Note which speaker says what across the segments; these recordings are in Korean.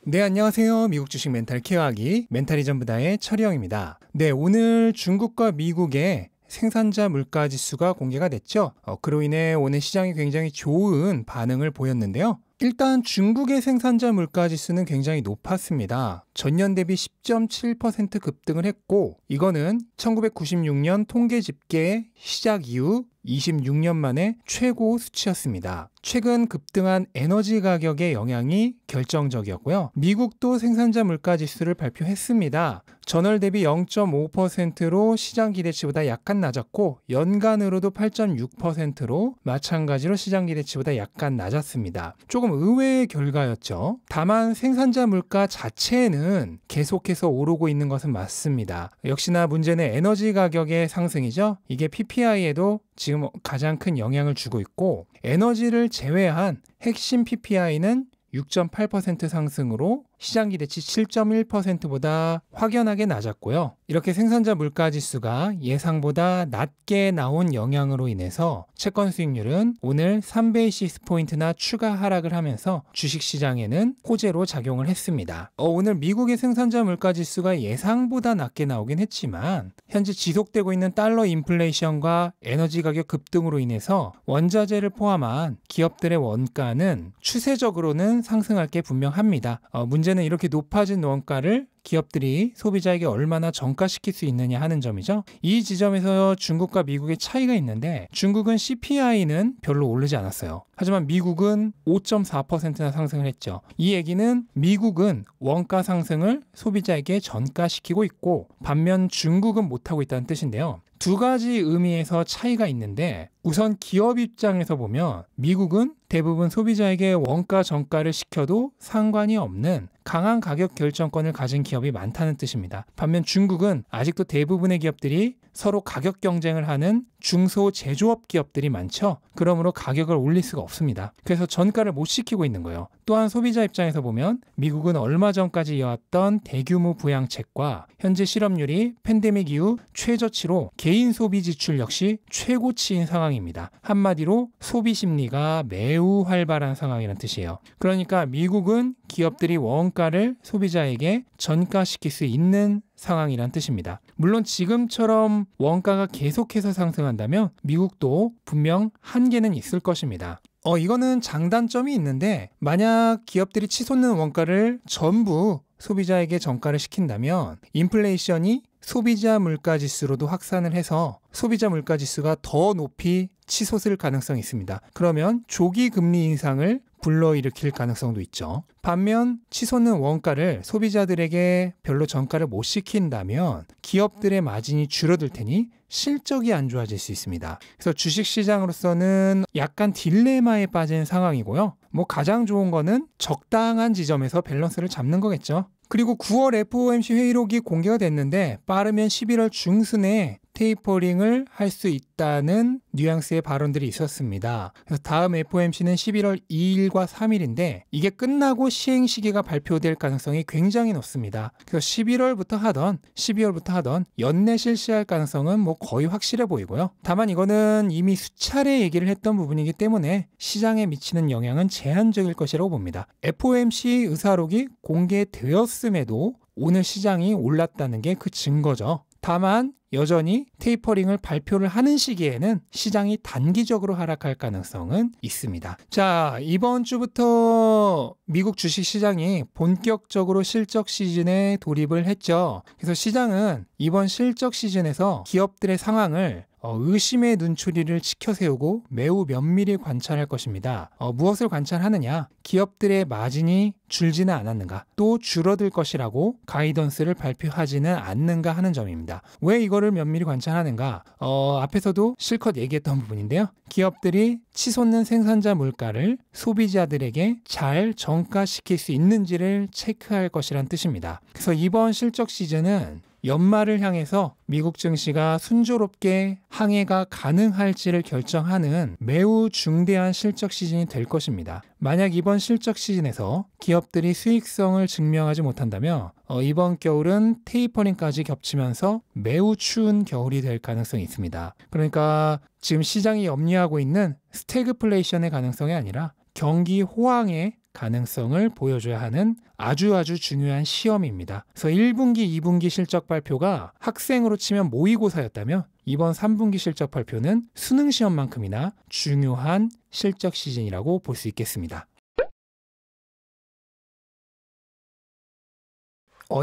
Speaker 1: 네, 안녕하세요. 미국 주식 멘탈 케어하기 멘탈이전부다의 철이형입니다. 네, 오늘 중국과 미국의 생산자 물가 지수가 공개가 됐죠. 그로 인해 오늘 시장이 굉장히 좋은 반응을 보였는데요. 일단 중국의 생산자 물가 지수는 굉장히 높았습니다. 전년 대비 10.7% 급등을 했고, 이거는 1996년 통계 집계 시작 이후 26년 만에 최고 수치였습니다. 최근 급등한 에너지 가격의 영향이 결정적이었고요. 미국도 생산자 물가 지수를 발표했습니다. 전월 대비 0.5%로 시장 기대치보다 약간 낮았고, 연간으로도 8.6%로 마찬가지로 시장 기대치보다 약간 낮았습니다. 조금 의외의 결과였죠. 다만 생산자 물가 자체는 계속해서 오르고 있는 것은 맞습니다. 역시나 문제는 에너지 가격의 상승이죠. 이게 PPI에도 지금 가장 큰 영향을 주고 있고, 에너지를 제외한 핵심 PPI는 6.8% 상승으로 시장 기대치 7.1%보다 확연하게 낮았고요. 이렇게 생산자 물가 지수가 예상보다 낮게 나온 영향으로 인해서 채권 수익률은 오늘 3베이시스 포인트나 추가 하락을 하면서 주식시장에는 호재로 작용을 했습니다. 오늘 미국의 생산자 물가 지수가 예상보다 낮게 나오긴 했지만 현재 지속되고 있는 달러 인플레이션과 에너지 가격 급등으로 인해서 원자재를 포함한 기업들의 원가는 추세적으로는 상승할 게 분명합니다. 문제는 이렇게 높아진 원가를 기업들이 소비자에게 얼마나 전가시킬 수 있느냐 하는 점이죠. 이 지점에서 중국과 미국의 차이가 있는데, 중국은 CPI는 별로 오르지 않았어요. 하지만 미국은 5.4%나 상승을 했죠. 이 얘기는 미국은 원가 상승을 소비자에게 전가시키고 있고, 반면 중국은 못하고 있다는 뜻인데요. 두 가지 의미에서 차이가 있는데, 우선 기업 입장에서 보면 미국은 대부분 소비자에게 원가 전가를 시켜도 상관이 없는 강한 가격 결정권을 가진 기업이 많다는 뜻입니다. 반면 중국은 아직도 대부분의 기업들이 서로 가격 경쟁을 하는 중소 제조업 기업들이 많죠. 그러므로 가격을 올릴 수가 없습니다. 그래서 전가를 못 시키고 있는 거예요. 또한 소비자 입장에서 보면 미국은 얼마 전까지 이어왔던 대규모 부양책과 현재 실업률이 팬데믹 이후 최저치로 개인 소비 지출 역시 최고치인 상황입니다. 한마디로 소비 심리가 매우 활발한 상황이라는 뜻이에요. 그러니까 미국은 기업들이 원가를 소비자에게 전가시킬 수 있는 상황이란 뜻입니다. 물론 지금처럼 원가가 계속해서 상승한다면 미국도 분명 한계는 있을 것입니다. 이거는 장단점이 있는데, 만약 기업들이 치솟는 원가를 전부 소비자에게 전가를 시킨다면 인플레이션이 소비자 물가 지수로도 확산을 해서 소비자 물가 지수가 더 높이 치솟을 가능성이 있습니다. 그러면 조기 금리 인상을 불러일으킬 가능성도 있죠. 반면 치솟는 원가를 소비자들에게 별로 전가를 못 시킨다면 기업들의 마진이 줄어들 테니 실적이 안 좋아질 수 있습니다. 그래서 주식시장으로서는 약간 딜레마에 빠진 상황이고요. 가장 좋은 거는 적당한 지점에서 밸런스를 잡는 거겠죠. 그리고 9월 FOMC 회의록이 공개가 됐는데, 빠르면 11월 중순에 테이퍼링을 할 수 있다는 뉘앙스의 발언들이 있었습니다. 그래서 다음 FOMC는 11월 2일과 3일인데 이게 끝나고 시행 시기가 발표될 가능성이 굉장히 높습니다. 그래서 11월부터 하던 12월부터 하던 연내 실시할 가능성은 거의 확실해 보이고요. 다만 이거는 이미 수차례 얘기를 했던 부분이기 때문에 시장에 미치는 영향은 제한적일 것이라고 봅니다. FOMC 의사록이 공개되었음에도 오늘 시장이 올랐다는 게 그 증거죠. 다만 여전히 테이퍼링을 발표를 하는 시기에는 시장이 단기적으로 하락할 가능성은 있습니다. 자, 이번 주부터 미국 주식시장이 본격적으로 실적 시즌에 돌입을 했죠. 그래서 시장은 이번 실적 시즌에서 기업들의 상황을 의심의 눈초리를 치켜세우고 매우 면밀히 관찰할 것입니다. 무엇을 관찰하느냐? 기업들의 마진이 줄지는 않았는가, 또 줄어들 것이라고 가이던스를 발표하지는 않는가 하는 점입니다. 왜 이거를 면밀히 관찰하는가? 앞에서도 실컷 얘기했던 부분인데요. 기업들이 치솟는 생산자 물가를 소비자들에게 잘 전가시킬 수 있는지를 체크할 것이란 뜻입니다. 그래서 이번 실적 시즌은 연말을 향해서 미국 증시가 순조롭게 항해가 가능할지를 결정하는 매우 중대한 실적 시즌이 될 것입니다. 만약 이번 실적 시즌에서 기업들이 수익성을 증명하지 못한다면 이번 겨울은 테이퍼링까지 겹치면서 매우 추운 겨울이 될 가능성이 있습니다. 그러니까 지금 시장이 염려하고 있는 스태그플레이션의 가능성이 아니라 경기 호황의 가능성을 보여줘야 하는 아주 중요한 시험입니다. 그래서 1분기, 2분기 실적 발표가 학생으로 치면 모의고사였다면 이번 3분기 실적 발표는 수능 시험만큼이나 중요한 실적 시즌이라고 볼 수 있겠습니다.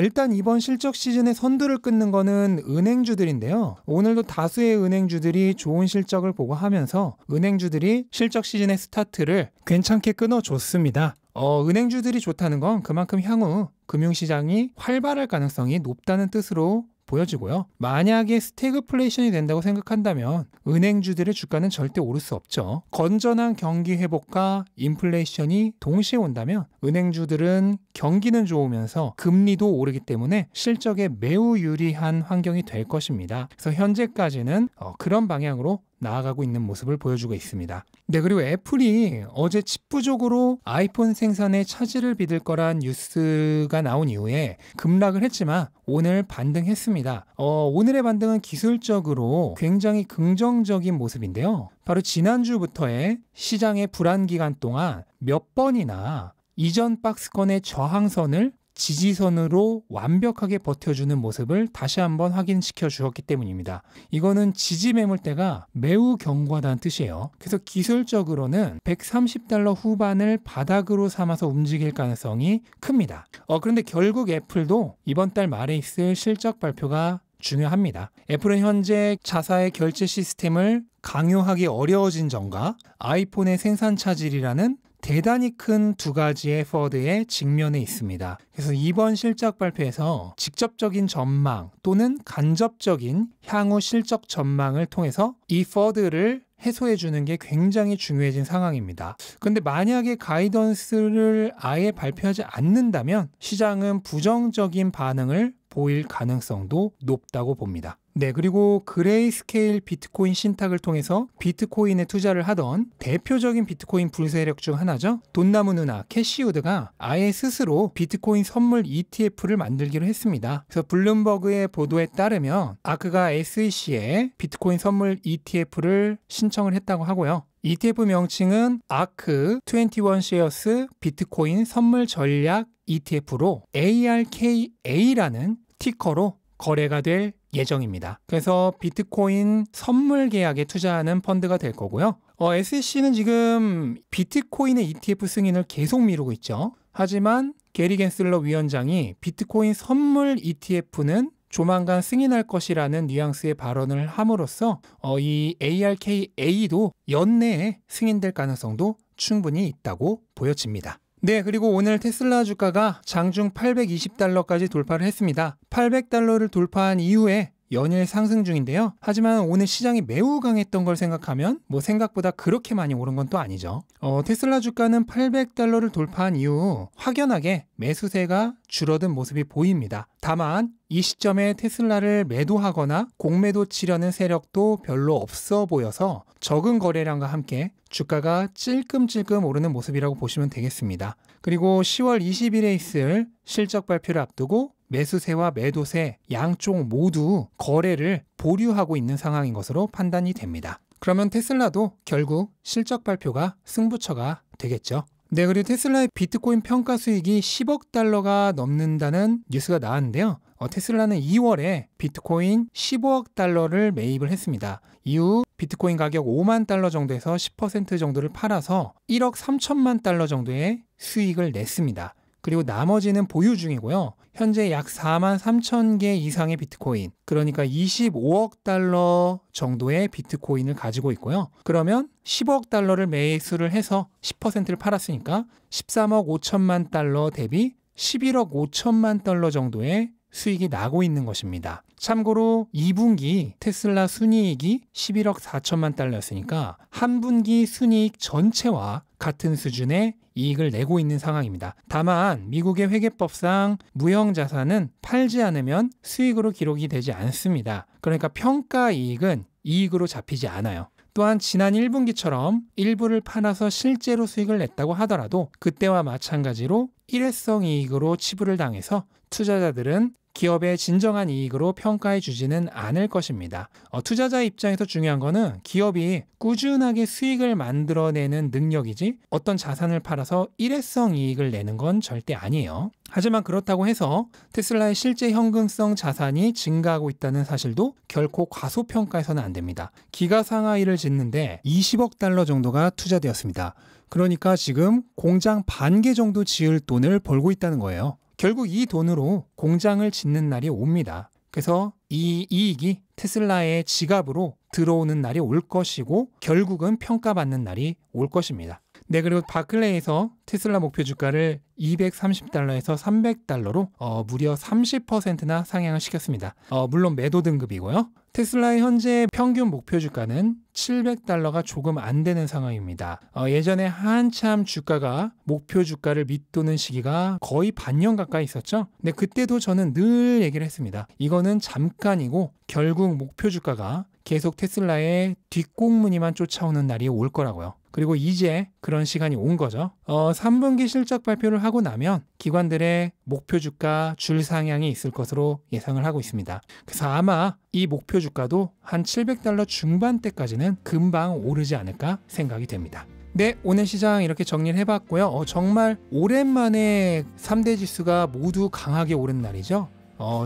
Speaker 1: 일단 이번 실적 시즌의 선두를 끊는 거는 은행주들인데요. 오늘도 다수의 은행주들이 좋은 실적을 보고 하면서 은행주들이 실적 시즌의 스타트를 괜찮게 끊어줬습니다. 은행주들이 좋다는 건 그만큼 향후 금융시장이 활발할 가능성이 높다는 뜻으로 보여지고요. 만약에 스태그플레이션이 된다고 생각한다면 은행주들의 주가는 절대 오를 수 없죠. 건전한 경기 회복과 인플레이션이 동시에 온다면 은행주들은 경기는 좋으면서 금리도 오르기 때문에 실적에 매우 유리한 환경이 될 것입니다. 그래서 현재까지는 그런 방향으로 나아가고 있는 모습을 보여주고 있습니다. 네, 그리고 애플이 어제 칩 부족으로 아이폰 생산에 차질을 빚을 거란 뉴스가 나온 이후에 급락을 했지만 오늘 반등했습니다. 오늘의 반등은 기술적으로 굉장히 긍정적인 모습인데요. 바로 지난주부터의 시장의 불안 기간 동안 몇 번이나 이전 박스권의 저항선을 지지선으로 완벽하게 버텨주는 모습을 다시 한번 확인시켜 주었기 때문입니다. 이거는 지지 매물대가 매우 견고하다는 뜻이에요. 그래서 기술적으로는 $130 후반을 바닥으로 삼아서 움직일 가능성이 큽니다. 그런데 결국 애플도 이번 달 말에 있을 실적 발표가 중요합니다. 애플은 현재 자사의 결제 시스템을 강요하기 어려워진 점과 아이폰의 생산 차질이라는 대단히 큰 두 가지의 퍼드에 직면해 있습니다. 그래서 이번 실적 발표에서 직접적인 전망 또는 간접적인 향후 실적 전망을 통해서 이 퍼드를 해소해 주는 게 굉장히 중요해진 상황입니다. 그런데 만약에 가이던스를 아예 발표하지 않는다면 시장은 부정적인 반응을 보일 가능성도 높다고 봅니다. 네, 그리고 그레이스케일 비트코인 신탁을 통해서 비트코인에 투자를 하던 대표적인 비트코인 불세력 중 하나죠. 돈나무 누나 캐시우드가 아예 스스로 비트코인 선물 ETF를 만들기로 했습니다. 그래서 블룸버그의 보도에 따르면 아크가 SEC에 비트코인 선물 ETF를 신청을 했다고 하고요. ETF 명칭은 아크 21 쉐어스 비트코인 선물 전략 ETF로 ARKA라는 티커로 거래가 될 예정입니다. 그래서 비트코인 선물 계약에 투자하는 펀드가 될 거고요. SEC는 지금 비트코인의 ETF 승인을 계속 미루고 있죠. 하지만 게리 겐슬러 위원장이 비트코인 선물 ETF는 조만간 승인할 것이라는 뉘앙스의 발언을 함으로써 이 ARKA도 연내에 승인될 가능성도 충분히 있다고 보여집니다. 네, 그리고 오늘 테슬라 주가가 장중 $820까지 돌파를 했습니다. $800를 돌파한 이후에 연일 상승 중인데요. 하지만 오늘 시장이 매우 강했던 걸 생각하면 생각보다 그렇게 많이 오른 건 또 아니죠. 테슬라 주가는 $800를 돌파한 이후 확연하게 매수세가 줄어든 모습이 보입니다. 다만 이 시점에 테슬라를 매도하거나 공매도 치려는 세력도 별로 없어 보여서 적은 거래량과 함께 주가가 찔끔찔끔 오르는 모습이라고 보시면 되겠습니다. 그리고 10월 20일에 있을 실적 발표를 앞두고 매수세와 매도세 양쪽 모두 거래를 보류하고 있는 상황인 것으로 판단이 됩니다. 그러면 테슬라도 결국 실적 발표가 승부처가 되겠죠. 네, 그리고 테슬라의 비트코인 평가 수익이 $10억 넘는다는 뉴스가 나왔는데요. 테슬라는 2월에 비트코인 $15억 매입을 했습니다. 이후 비트코인 가격 $50,000 정도에서 10% 정도를 팔아서 $1억 3천만 정도의 수익을 냈습니다. 그리고 나머지는 보유 중이고요. 현재 약 43,000개 이상의 비트코인, 그러니까 $25억 정도의 비트코인을 가지고 있고요. 그러면 $15억 매수를 해서 10%를 팔았으니까 $13억 5천만 대비 $11억 5천만 정도의 수익이 나고 있는 것입니다. 참고로 2분기 테슬라 순이익이 $11억 4천만 였으니까 한 분기 순이익 전체와 같은 수준의 이익을 내고 있는 상황입니다. 다만 미국의 회계법상 무형자산은 팔지 않으면 수익으로 기록이 되지 않습니다. 그러니까 평가이익은 이익으로 잡히지 않아요. 또한 지난 1분기처럼 일부를 팔아서 실제로 수익을 냈다고 하더라도 그때와 마찬가지로 일회성 이익으로 치부를 당해서 투자자들은 기업의 진정한 이익으로 평가해 주지는 않을 것입니다. 투자자 입장에서 중요한 거는 기업이 꾸준하게 수익을 만들어내는 능력이지 어떤 자산을 팔아서 일회성 이익을 내는 건 절대 아니에요. 하지만 그렇다고 해서 테슬라의 실제 현금성 자산이 증가하고 있다는 사실도 결코 과소평가해서는 안 됩니다. 기가상하이를 짓는데 20억 달러 정도가 투자되었습니다. 그러니까 지금 공장 반 개 정도 지을 돈을 벌고 있다는 거예요. 결국 이 돈으로 공장을 짓는 날이 옵니다. 그래서 이 이익이 테슬라의 지갑으로 들어오는 날이 올 것이고 결국은 평가받는 날이 올 것입니다. 네, 그리고 바클레이에서 테슬라 목표 주가를 230달러에서 300달러로 무려 30%나 상향을 시켰습니다. 물론 매도 등급이고요. 테슬라의 현재 평균 목표 주가는 700달러가 조금 안 되는 상황입니다. 예전에 한참 주가가 목표 주가를 밑도는 시기가 거의 반년 가까이 있었죠. 근데 그때도 저는 늘 얘기를 했습니다. 이거는 잠깐이고 결국 목표 주가가 계속 테슬라의 뒷공무니만 쫓아오는 날이 올 거라고요. 그리고 이제 그런 시간이 온 거죠. 3분기 실적 발표를 하고 나면 기관들의 목표 주가 줄 상향이 있을 것으로 예상을 하고 있습니다. 그래서 아마 이 목표 주가도 한 700달러 중반대까지는 금방 오르지 않을까 생각이 됩니다. 네, 오늘 시장 이렇게 정리를 해봤고요. 정말 오랜만에 3대 지수가 모두 강하게 오른 날이죠.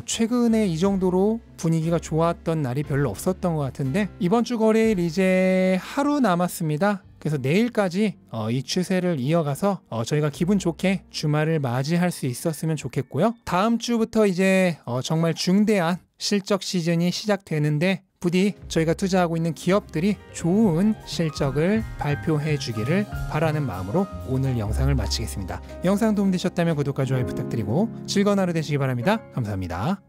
Speaker 1: 최근에 이 정도로 분위기가 좋았던 날이 별로 없었던 것 같은데 이번 주 거래일 이제 하루 남았습니다. 그래서 내일까지 이 추세를 이어가서 저희가 기분 좋게 주말을 맞이할 수 있었으면 좋겠고요. 다음 주부터 이제 정말 중대한 실적 시즌이 시작되는데 부디 저희가 투자하고 있는 기업들이 좋은 실적을 발표해 주기를 바라는 마음으로 오늘 영상을 마치겠습니다. 영상 도움되셨다면 구독과 좋아요 부탁드리고 즐거운 하루 되시기 바랍니다. 감사합니다.